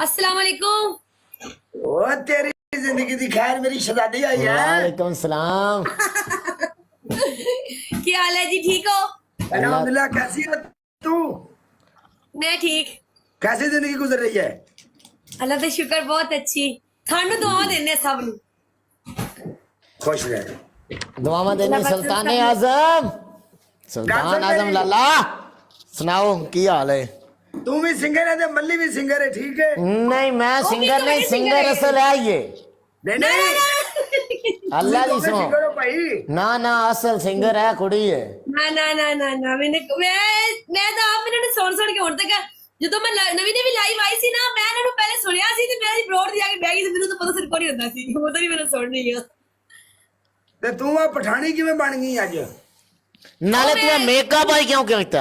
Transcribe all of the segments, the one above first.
अस्सलाम वालेकुम। ओ तेरी जिंदगी दी खैर मेरी शहजादी आई है। वालेकुम सलाम। क्या हाल है जी, ठीक हो? अल्हम्दुलिल्लाह। कैसी है तू? मैं ठीक। कैसी जिंदगी गुजर रही है? अल्लाह का शुक्र, बहुत अच्छी। थानू दुआ देने सब नु। खुश रह। दुआवा देनी सुल्तान आजम, सुल्तान आजम लाला। सुनाओ की हाल है? तू भी सिंगर है ते मल्ली भी सिंगर है, ठीक है? नहीं मैं वो भी सिंगर तो नहीं, बड़ी सिंगर सिंगर है। असल है ये। नहीं नहीं अल्लाह तू दी भी सो। सिंगर हो भाई। ना ना असल सिंगर है कुड़ी है। ना ना ना ना ना मैं ਤਾਂ ਆਪ ਇਹਨਾਂ ਨੂੰ ਸੁਣ ਕੇ ਹੁਣ ਤੱਕ ਜਦੋਂ ਮੈਂ ਨਵੀਂ ਲਾਈਵ ਆਈ ਸੀ ਨਾ, ਮੈਂ ਇਹਨਾਂ ਨੂੰ ਪਹਿਲੇ ਸੁਣਿਆ ਸੀ ਤੇ ਮੇਰੀ ਬਰੋਡ ਦੀ ਆ ਕੇ ਬਹਿ ਗਈ ਸੀ। ਮੈਨੂੰ ਤਾਂ ਪਤਾ ਸਿਰ ਕੋਈ ਹੁੰਦਾ ਸੀ, ਉਹ ਤਾਂ ਵੀ ਮੈਨੂੰ ਸੁਣ ਨਹੀਂ ਆ। ਤੇ ਤੂੰ ਆ ਪਠਾਣੀ ਕਿਵੇਂ ਬਣ ਗਈ ਅੱਜ? नाले तू मेकअप आई क्यों करता?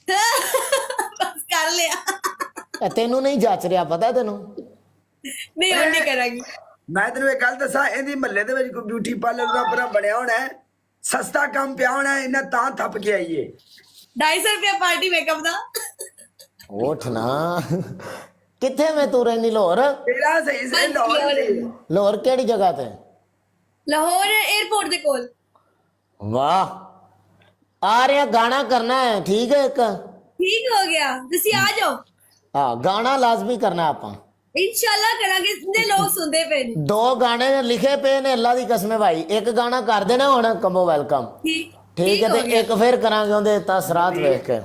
ਬਸ ਕਰ ਲਿਆ। तेनू नहीं जच रहा, पता तेनू? ਨਹੀਂ ਹੁਣ ਨਹੀਂ ਕਰਾਂਗੀ। ਮੈਂ ਤੈਨੂੰ ਇੱਕ ਗੱਲ ਦੱਸਾਂ, ਇਹਦੀ ਮਹੱਲੇ ਦੇ ਵਿੱਚ ਕੋਈ ਬਿਊਟੀ ਪਾਰਲਰ ਦਾ ਪਰਾ ਬਣਿਆ ਹੋਣਾ ਹੈ, ਸਸਤਾ ਕੰਮ ਪਿਆ ਹੋਣਾ ਹੈ, ਇਹਨਾਂ ਤਾਂ ਥੱਪ ਕੇ ਆਈਏ। 250 ਰੁਪਏ ਪਾਰਟੀ ਮੇਕਅਪ ਦਾ। उठ ना। किथे में तू रहनी? लाहौर? ਤੇਰਾ ਸਹੀ ਸਹੀ ਲਾਹੌਰ ਹੀ। लाहौर केड़ी जगह ते? ਲਾਹੌਰ 에ਅਰਪੋਰਟ ਦੇ ਕੋਲ। वाह, आ रहा गाना करना है, ठीक है? एक ਠੀਕ ਹੋ ਗਿਆ, ਤੁਸੀਂ ਆ ਜਾਓ। हाँ गाना लाजमी करना है आपा। इंशाल्लाह करांगे, जितने लोग सुनते पे ने। दो गाने लिखे पे ने अल्लाह दी कसम है भाई। एक गाना कर देना हुण कमो वेलकम, ठीक है? हो ते गया। एक फिर करांगे ओंदे तसरात वेख के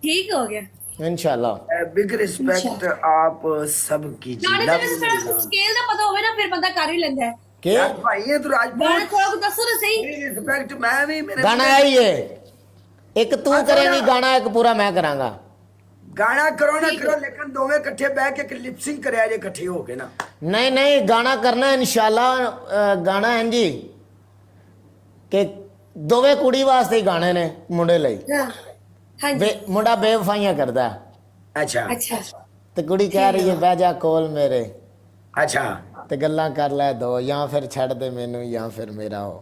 ठीक हो गया। इंशाल्लाह। बिग रिस्पेक्ट आप सबकी जी। गाने से वैसे थोड़ा स्केल ਦਾ ਪਤਾ ਹੋਵੇ ਨਾ, ਫਿਰ ਬੰਦਾ ਕਰ ਹੀ ਲੈਂਦਾ ਹੈ। के यार भाई है तू गाना राजपूत। थोड़ा कुछ दसो तो सही। रिस्पेक्ट मैं भी मेरे गाना है ये, एक तू करेगी गाना, एक पूरा मैं करांगा। गाना करो ना करो, लेकिन दोवें इकट्ठे बैठ के लिपसिंग करे जे इकट्ठे हो के ना। नहीं नहीं गाना करना है इंशाल्लाह। गाना है जी कि दोवे कुड़ी वास्ते ही गाने ने, मुंडे लई। हां जी। मुंडा बेवफाइयां करदा है अच्छा अच्छा ते कुड़ी कह रही है बह जा कोल मेरे, अच्छा। ते गल्लां कर ले दो, या फिर छड़ दे मैनू या फिर मेरा हो।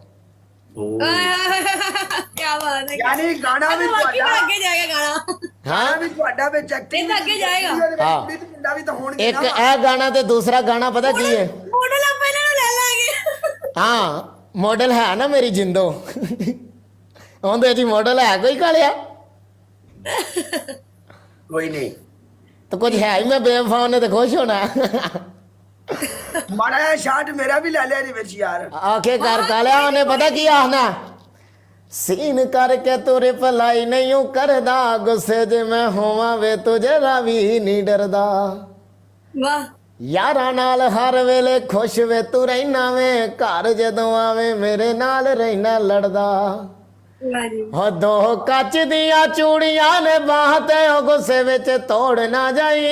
क्या बात है। यानी गाना भी बाकी ਤੁਹਾਡਾ आगे जाएगा गाना। गाना भी ਤੁਹਾਡਾ ਵਿੱਚ ਐਕਟਿੰग ਇਹ ਤਾਂ ਅੱਗੇ ਜਾਏਗਾ। ਹਾਂ। ਮੁੰਡਾ ਵੀ ਤਾਂ ਹੋਣਗੇ एक ना। ए गाना ते दूसरा गाना पता की है? मॉडल आप पहले ना ले लाएंगे। हाँ मॉडल है ना मेरी जिंदो। ओंदे जी मॉडल है कोई कालिया? कोई नहीं। तो कुछ है ही, मैं बेवफा ने तो खुश होना। माड़ा जिहा शाट मेरा भी ले लिया जी ਵਿੱਚ यार। आखे कर कालिया उन्हें पता की आखना? सीन करके तुरे भलाई नहीं करदा, गुस्से च मैं होवां वे तुझे रावी नहीं डरदा। वाह यारां नाल हर वेले खुश वे तू रहना वे, घर जदों आवे मेरे नाल रहना लड़दा। वाह जी। हो दो कच दियां चूड़ियां ने बाह ते, ओ गुस्से विच तोड़ ना जाई।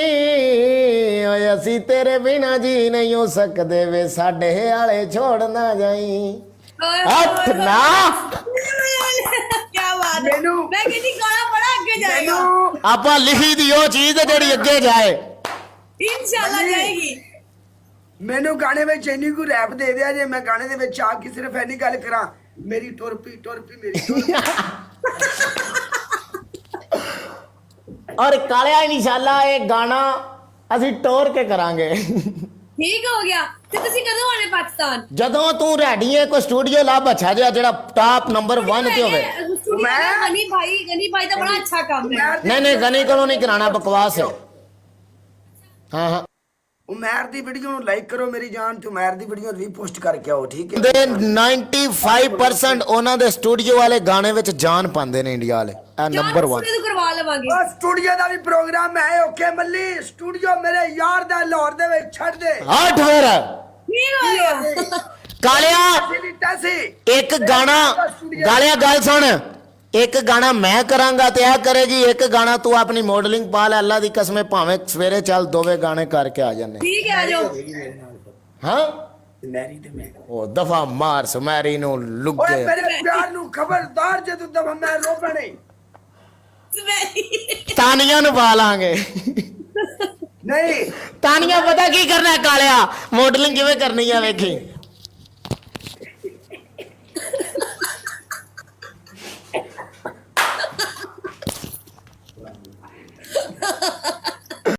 ओए असी तेरे बिना जी नहीं हो सकदे वे, साडे आले छोड़ ना जाई। हट ना। क्या बात है। मैनू मैं कहती गाना बड़ा आगे जाएगा। ਮੈਨੂੰ आपा लिखी दी ओ चीज जेड़ी अगे जाए। इंशाल्लाह जाएगी। ਮੈਨੂੰ ਗਾਣੇ ਵਿੱਚ ਇੰਨੀ ਕੁ ਰੈਪ ਦੇ ਦਿਆ ਜੇ ਮੈਂ ਗਾਣੇ ਦੇ ਵਿੱਚ ਆ ਕੇ ਸਿਰਫ ਇੰਨੀ ਗੱਲ ਕਰਾਂ, ਮੇਰੀ ਟੁਰਪੀ ਟੁਰਪੀ ਮੇਰੀ ਟੁਰਪੀ। और कालिया इंशाल्लाह ये गाना ਅਸੀਂ ਟੋਰ ਕੇ ਕਰਾਂਗੇ। ठीक हो गया। ਤੇ ਤੁਸੀਂ ਕਦੋਂ ਆਣੇ ਪਾਕਿਸਤਾਨ? ਜਦੋਂ ਤੂੰ ਰੈਡੀ ਹੈ ਕੋਈ ਸਟੂਡੀਓ ਲੱਭ ਅੱਛਾ ਜਿਹਾ ਜਿਹੜਾ ਟਾਪ ਨੰਬਰ 1 ਤੇ ਹੋਵੇ। गनी भाई का बड़ा अच्छा काम है। नहीं नहीं गनी कोलों नहीं कराना, बकवास है। हाँ हाँ ਉਮਰ ਦੀ ਵੀਡੀਓ ਨੂੰ ਲਾਈਕ ਕਰੋ ਮੇਰੀ ਜਾਨ, ਤੇ ਉਮਰ ਦੀ ਵੀਡੀਓ ਰੀਪੋਸਟ ਕਰਕੇ ਆਓ, ਠੀਕ ਹੈ? ਦੇ 95% ਉਹਨਾਂ ਦੇ ਸਟੂਡੀਓ ਵਾਲੇ ਗਾਣੇ ਵਿੱਚ ਜਾਨ ਪਾਉਂਦੇ ਨੇ ਇੰਡੀਆ ਵਾਲੇ। ਇਹ ਨੰਬਰ 1 तो करवा लवांगे। ਉਹ ਸਟੂਡੀਓ ਦਾ ਵੀ ਪ੍ਰੋਗਰਾਮ ਹੈ ਓਕੇ ਮੱਲੀ। ਸਟੂਡੀਓ ਮੇਰੇ ਯਾਰ ਦਾ ਲਾਹੌਰ ਦੇ ਵਿੱਚ ਛੱਡ ਦੇ। ਹਟ ਫਿਰ ठीक हो गया। ਕਾਲਿਆ। ਟੈਸੀ ਇੱਕ ਗਾਣਾ ਗਾਲਿਆ ਗੱਲ ਸੁਣ, ਇੱਕ ਗਾਣਾ ਮੈਂ ਕਰਾਂਗਾ ਤੇ ਇਹ ਕਰੇਗੀ, ਇੱਕ ਗਾਣਾ ਤੂੰ ਆਪਣੀ ਮਾਡਲਿੰਗ ਪਾ ਲੈ। ਅੱਲਾ ਦੀ ਕਸਮ ਭਾਵੇਂ ਸਵੇਰੇ ਚੱਲ ਦੋਵੇਂ ਗਾਣੇ ਕਰਕੇ ਆ ਜਾਂਦੇ। ठीक है आ जाओ। ਹਾਂ ਮੈਰੀ ਤੇ ਮੈਂ ਉਹ ਦਫਾ ਮਾਰ ਸਮੈਰੀ ਨੂੰ ਓਏ ਲੁੱਗੇ। ਮੇਰੇ ਪਿਆਰ ਨੂੰ ਖਬਰਦਾਰ ਜੇ ਤੂੰ ਦਫਾ ਮੈਂ ਰੋਕਣਾ ਨਹੀਂ। ਤਾਨੀਆਂ ਨੂੰ ਪਾ ਲਾਂਗੇ। ਨਹੀਂ ਤਾਨੀਆਂ ਪਤਾ ਕੀ ਕਰਨਾ ਕਾਲਿਆ? ਮਾਡਲਿੰਗ ਕਿਵੇਂ ਕਰਨੀ ਆ ਵੇਖੀ।